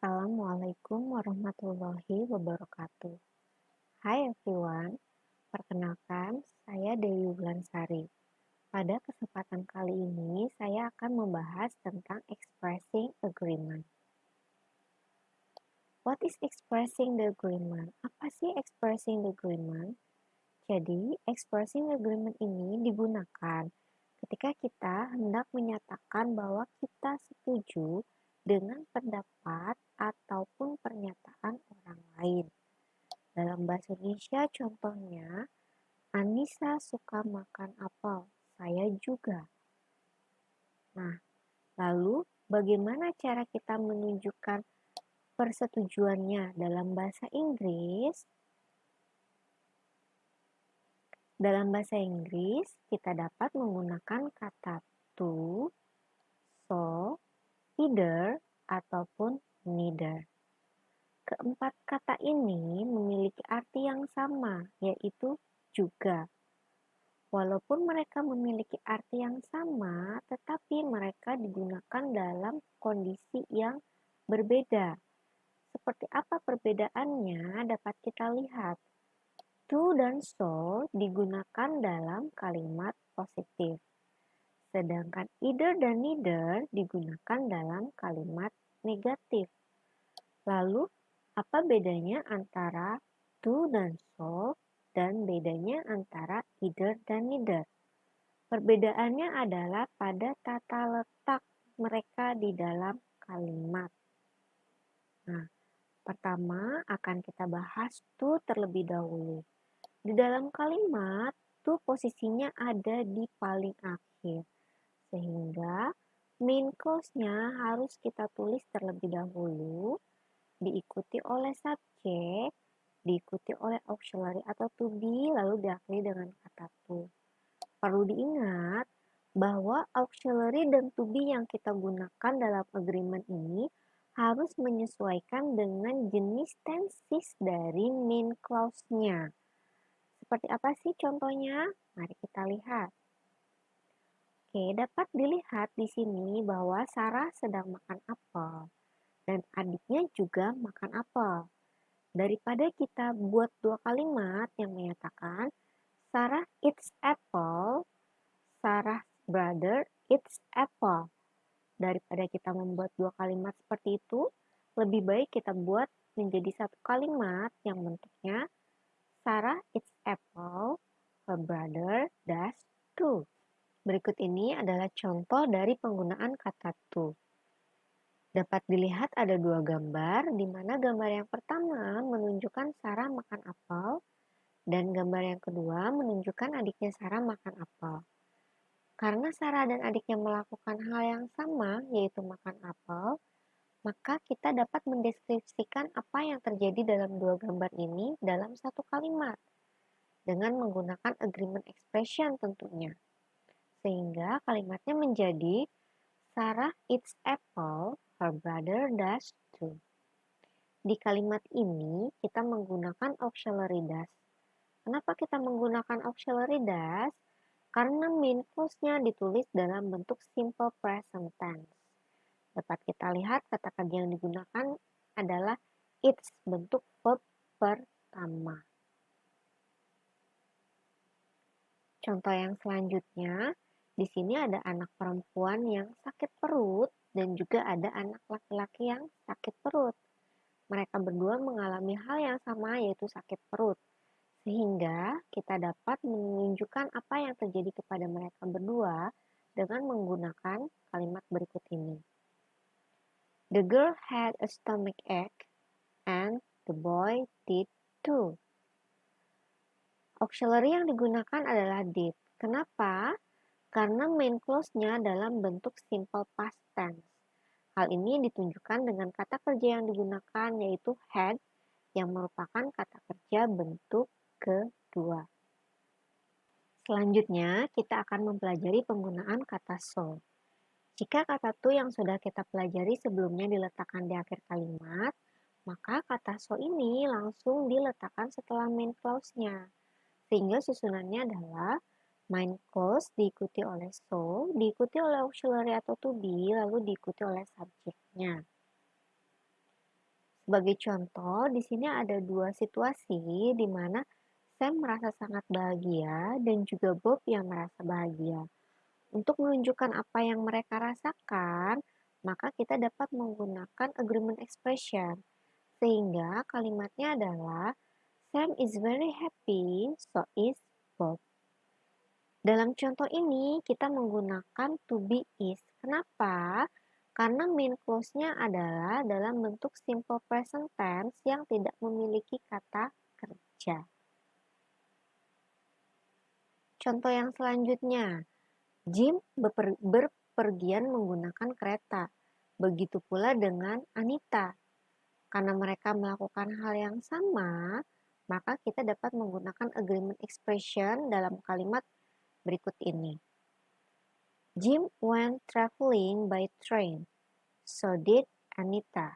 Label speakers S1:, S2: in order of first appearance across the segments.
S1: Assalamualaikum warahmatullahi wabarakatuh. Hai everyone, perkenalkan saya Dewi Wulansari. Pada kesempatan kali ini saya akan membahas tentang expressing agreement. What is expressing the agreement? Apa sih expressing the agreement? Jadi, expressing agreement ini digunakan ketika kita hendak menyatakan bahwa kita setuju dengan pendapat ataupun pernyataan orang lain. Dalam bahasa Indonesia contohnya, Anissa suka makan apel, saya juga. Nah, lalu bagaimana cara kita menunjukkan persetujuannya dalam bahasa Inggris? Dalam bahasa Inggris, kita dapat menggunakan kata to, so, either, ataupun neither. Keempat kata ini memiliki arti yang sama, yaitu juga. Walaupun mereka memiliki arti yang sama, tetapi mereka digunakan dalam kondisi yang berbeda. Seperti apa perbedaannya dapat kita lihat. To dan so digunakan dalam kalimat positif. Sedangkan either dan neither digunakan dalam kalimat negatif. Lalu, apa bedanya antara to dan so dan bedanya antara either dan neither? Perbedaannya adalah pada tata letak mereka di dalam kalimat. Nah, pertama akan kita bahas to terlebih dahulu. Di dalam kalimat, to posisinya ada di paling akhir, sehingga main clause-nya harus kita tulis terlebih dahulu, diikuti oleh subjek, diikuti oleh auxiliary atau to be, lalu diakhiri dengan kata to. Perlu diingat bahwa auxiliary dan to be yang kita gunakan dalam agreement ini harus menyesuaikan dengan jenis tenses dari main clause-nya. Seperti apa sih contohnya? Mari kita lihat. Oke, dapat dilihat di sini bahwa Sarah sedang makan apel dan adiknya juga makan apel. Daripada kita buat dua kalimat yang menyatakan Sarah eats apple, Sarah's brother eats apple. Daripada kita membuat dua kalimat seperti itu, lebih baik kita buat menjadi satu kalimat yang bentuknya Sarah eats apple, her brother does too. Berikut ini adalah contoh dari penggunaan kata to. Dapat dilihat ada dua gambar, di mana gambar yang pertama menunjukkan Sarah makan apel, dan gambar yang kedua menunjukkan adiknya Sarah makan apel. Karena Sarah dan adiknya melakukan hal yang sama, yaitu makan apel, maka kita dapat mendeskripsikan apa yang terjadi dalam dua gambar ini dalam satu kalimat dengan menggunakan agreement expression tentunya. Sehingga kalimatnya menjadi Sarah eats apple, her brother does too. Di kalimat ini kita menggunakan auxiliary does. Kenapa kita menggunakan auxiliary does? Karena main clause-nya ditulis dalam bentuk simple present tense. Dapat kita lihat kata kerja yang digunakan adalah it's bentuk verb pertama. Contoh yang selanjutnya, di sini ada anak perempuan yang sakit perut dan juga ada anak laki-laki yang sakit perut. Mereka berdua mengalami hal yang sama yaitu sakit perut. Sehingga kita dapat menunjukkan apa yang terjadi kepada mereka berdua dengan menggunakan kalimat berikut ini. The girl had a stomach ache and the boy did too. Auxiliary yang digunakan adalah did. Kenapa? Karena main clause-nya dalam bentuk simple past tense. Hal ini ditunjukkan dengan kata kerja yang digunakan yaitu had yang merupakan kata kerja bentuk kedua. Selanjutnya, kita akan mempelajari penggunaan kata so. Jika kata to yang sudah kita pelajari sebelumnya diletakkan di akhir kalimat, maka kata so ini langsung diletakkan setelah main clause-nya. Sehingga susunannya adalah main clause diikuti oleh so, diikuti oleh auxiliary atau to be, lalu diikuti oleh subjeknya. Sebagai contoh, di sini ada dua situasi di mana Sam merasa sangat bahagia dan juga Bob yang merasa bahagia. Untuk menunjukkan apa yang mereka rasakan, maka kita dapat menggunakan agreement expression. Sehingga kalimatnya adalah Sam is very happy, so is Bob. Dalam contoh ini, kita menggunakan to be is. Kenapa? Karena main clause-nya adalah dalam bentuk simple present tense yang tidak memiliki kata kerja. Contoh yang selanjutnya, Jim berpergian menggunakan kereta. Begitu pula dengan Anita. Karena mereka melakukan hal yang sama, maka kita dapat menggunakan agreement expression dalam kalimat berikut ini. Jim went traveling by train. So did Anita.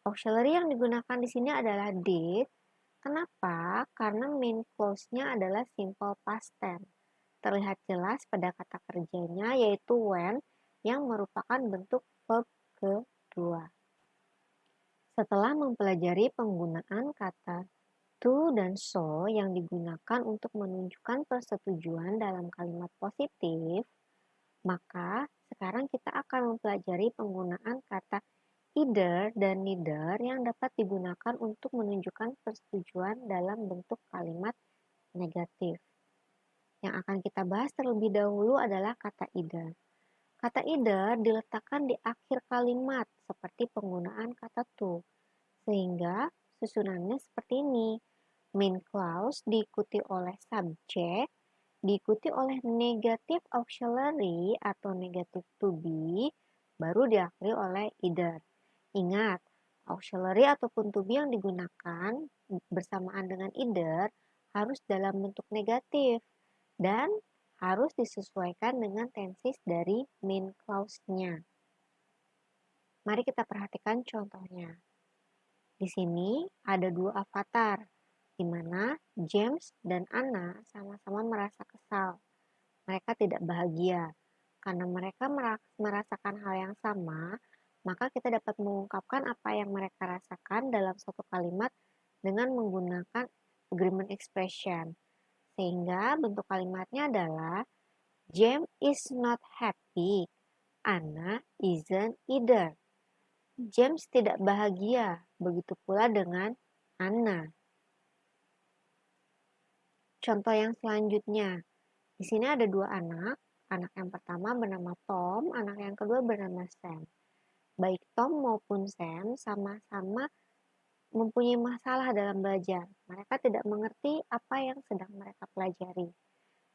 S1: Auxiliary yang digunakan di sini adalah did. Kenapa? Karena main clause-nya adalah simple past tense. Terlihat jelas pada kata kerjanya yaitu when yang merupakan bentuk verb kedua. Setelah mempelajari penggunaan kata to dan so yang digunakan untuk menunjukkan persetujuan dalam kalimat positif, maka sekarang kita akan mempelajari penggunaan kata either dan neither yang dapat digunakan untuk menunjukkan persetujuan dalam bentuk kalimat negatif. Yang akan kita bahas terlebih dahulu adalah kata either. Kata either diletakkan di akhir kalimat seperti penggunaan kata to, sehingga susunannya seperti ini. Main clause diikuti oleh subjek, diikuti oleh negative auxiliary atau negative to be, baru diakhiri oleh either. Ingat, auxiliary ataupun to be yang digunakan bersamaan dengan either harus dalam bentuk negatif dan harus disesuaikan dengan tenses dari main clause-nya. Mari kita perhatikan contohnya. Di sini ada dua avatar, di mana James dan Anna sama-sama merasa kesal. Mereka tidak bahagia. Karena mereka merasakan hal yang sama, maka kita dapat mengungkapkan apa yang mereka rasakan dalam satu kalimat dengan menggunakan agreement expression. Sehingga bentuk kalimatnya adalah James is not happy. Anna isn't either. James tidak bahagia, begitu pula dengan Anna. Contoh yang selanjutnya, di sini ada dua anak. Anak yang pertama bernama Tom, anak yang kedua bernama Sam. Baik Tom maupun Sam sama-sama mempunyai masalah dalam belajar. Mereka tidak mengerti apa yang sedang mereka pelajari.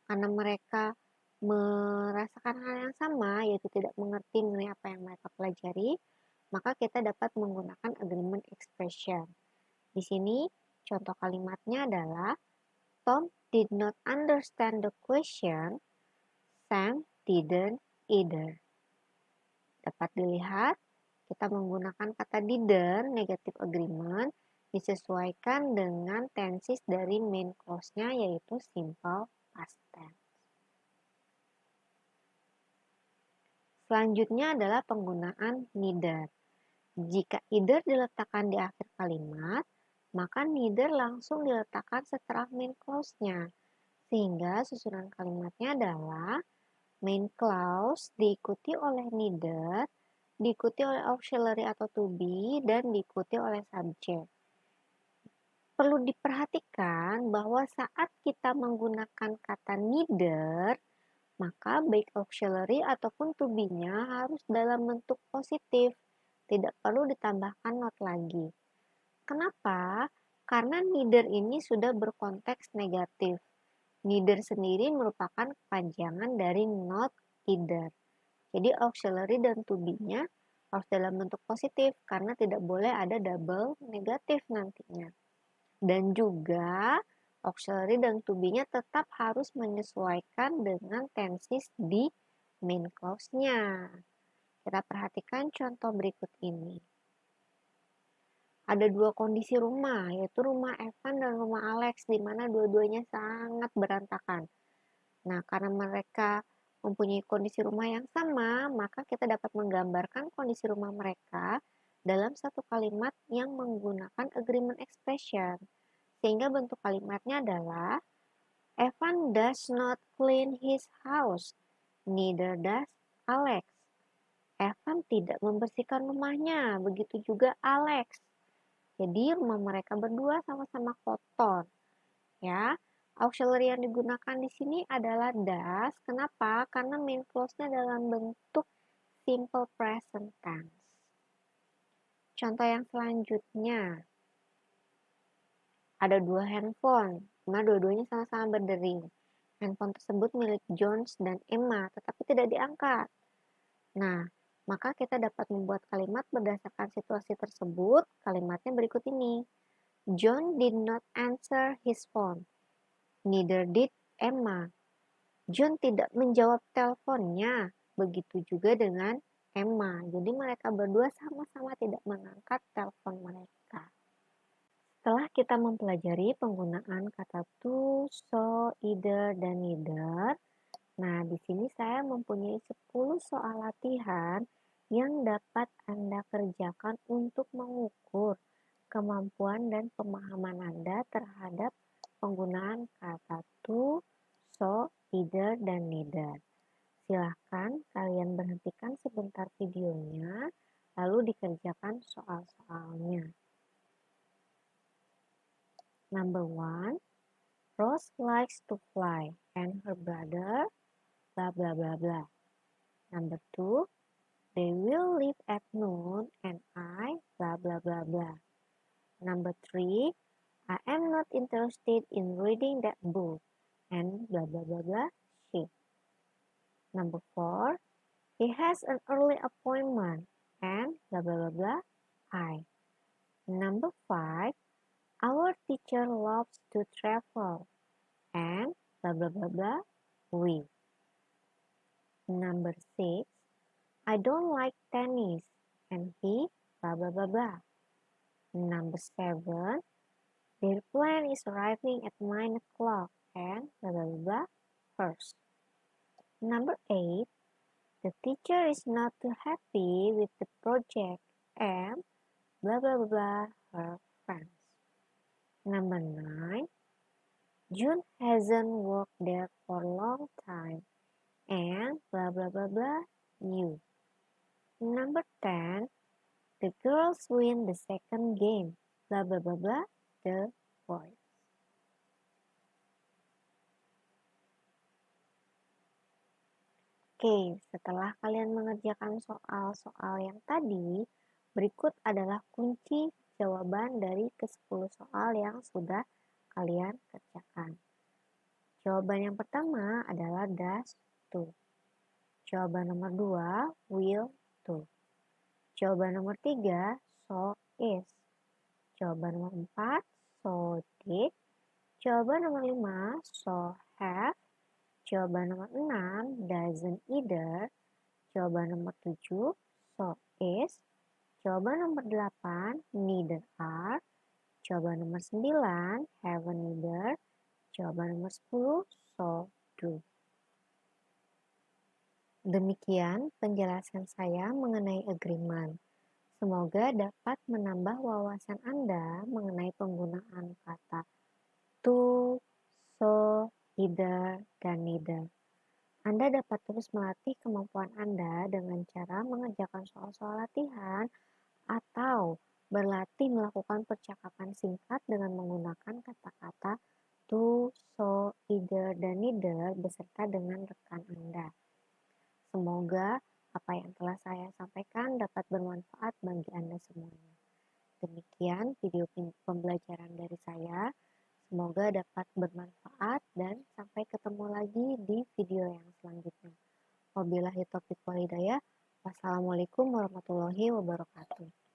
S1: Karena mereka merasakan hal yang sama, yaitu tidak mengerti mengenai apa yang mereka pelajari, maka kita dapat menggunakan agreement expression. Di sini contoh kalimatnya adalah Tom did not understand the question, Sam didn't either. Dapat dilihat, kita menggunakan kata didn't, negative agreement, disesuaikan dengan tenses dari main clause-nya yaitu simple past tense. Selanjutnya adalah penggunaan neither. Jika either diletakkan di akhir kalimat, maka neither langsung diletakkan setelah main clause-nya. Sehingga susunan kalimatnya adalah main clause diikuti oleh neither, diikuti oleh auxiliary atau to be, dan diikuti oleh subjek. Perlu diperhatikan bahwa saat kita menggunakan kata neither, maka baik auxiliary ataupun to be-nya harus dalam bentuk positif. Tidak perlu ditambahkan not lagi. Kenapa? Karena neither ini sudah berkonteks negatif. Neither sendiri merupakan kepanjangan dari not either. Jadi auxiliary dan to be-nya harus dalam bentuk positif karena tidak boleh ada double negatif nantinya. Dan juga auxiliary dan to be-nya tetap harus menyesuaikan dengan tenses di main clause-nya. Kita perhatikan contoh berikut ini. Ada dua kondisi rumah, yaitu rumah Evan dan rumah Alex, di mana dua-duanya sangat berantakan. Nah, karena mereka mempunyai kondisi rumah yang sama, maka kita dapat menggambarkan kondisi rumah mereka dalam satu kalimat yang menggunakan agreement expression. Sehingga bentuk kalimatnya adalah Evan does not clean his house, neither does Alex. Evan tidak membersihkan rumahnya, begitu juga Alex. Jadi rumah mereka berdua sama-sama kotor. Ya, auxiliary yang digunakan di sini adalah does. Kenapa? Karena main clause-nya dalam bentuk simple present tense. Contoh yang selanjutnya, ada dua handphone, dimana dua-duanya sama-sama berdering. Handphone tersebut milik Jones dan Emma, tetapi tidak diangkat. Nah, maka kita dapat membuat kalimat berdasarkan situasi tersebut. Kalimatnya berikut ini. John did not answer his phone. Neither did Emma. John tidak menjawab teleponnya. Begitu juga dengan Emma. Jadi mereka berdua sama-sama tidak mengangkat telepon mereka. Setelah kita mempelajari penggunaan kata to, so, either, dan neither, nah, di sini saya mempunyai 10 soal latihan yang dapat Anda kerjakan untuk mengukur kemampuan dan pemahaman Anda terhadap penggunaan kata to, so, either, dan neither. Silahkan kalian berhentikan sebentar videonya, lalu dikerjakan soal-soalnya. Number 1, Rose likes to fly and her brother blah blah blah blah. Number 2, they will leave at noon and I blah blah blah blah. Number 3, I am not interested in reading that book and blah blah blah blah she. Number 4, he has an early appointment and blah blah blah blah I. Number 5, our teacher loves to travel and blah blah blah blah we. Number 6, I don't like tennis and he blah blah blah blah. Number 7, their plane is arriving at 9 o'clock and blah blah blah blah first. Number 8, the teacher is not too happy with the project and blah blah blah blah her friends. Number 9, June hasn't worked there for a long time and blah blah blah blah you. Number 10, the girls win the second game, blah blah blah blah the boys. Oke, setelah kalian mengerjakan soal-soal yang tadi, berikut adalah kunci jawaban dari ke-10 soal yang sudah kalian kerjakan. Jawaban yang pertama adalah does to. Jawaban nomor 2, will to. Jawaban nomor 3, so is. Jawaban nomor 4, so did. Jawaban nomor 5, so have. Jawaban nomor 6, doesn't either. Jawaban nomor 7, so is. Jawaban nomor 8, neither are. Jawaban nomor 9, haven't neither. Jawaban nomor 10, so do. Demikian penjelasan saya mengenai agreement. Semoga dapat menambah wawasan Anda mengenai penggunaan kata to, so, either, dan neither. Anda dapat terus melatih kemampuan Anda dengan cara mengerjakan soal-soal latihan atau berlatih melakukan percakapan singkat dengan menggunakan kata-kata to, so, either, dan neither beserta dengan rekan Anda. Semoga apa yang telah saya sampaikan dapat bermanfaat bagi Anda semuanya. Demikian video pembelajaran dari saya. Semoga dapat bermanfaat dan sampai ketemu lagi di video yang selanjutnya. Wabillahi taufiq wal hidayah. Wassalamualaikum warahmatullahi wabarakatuh.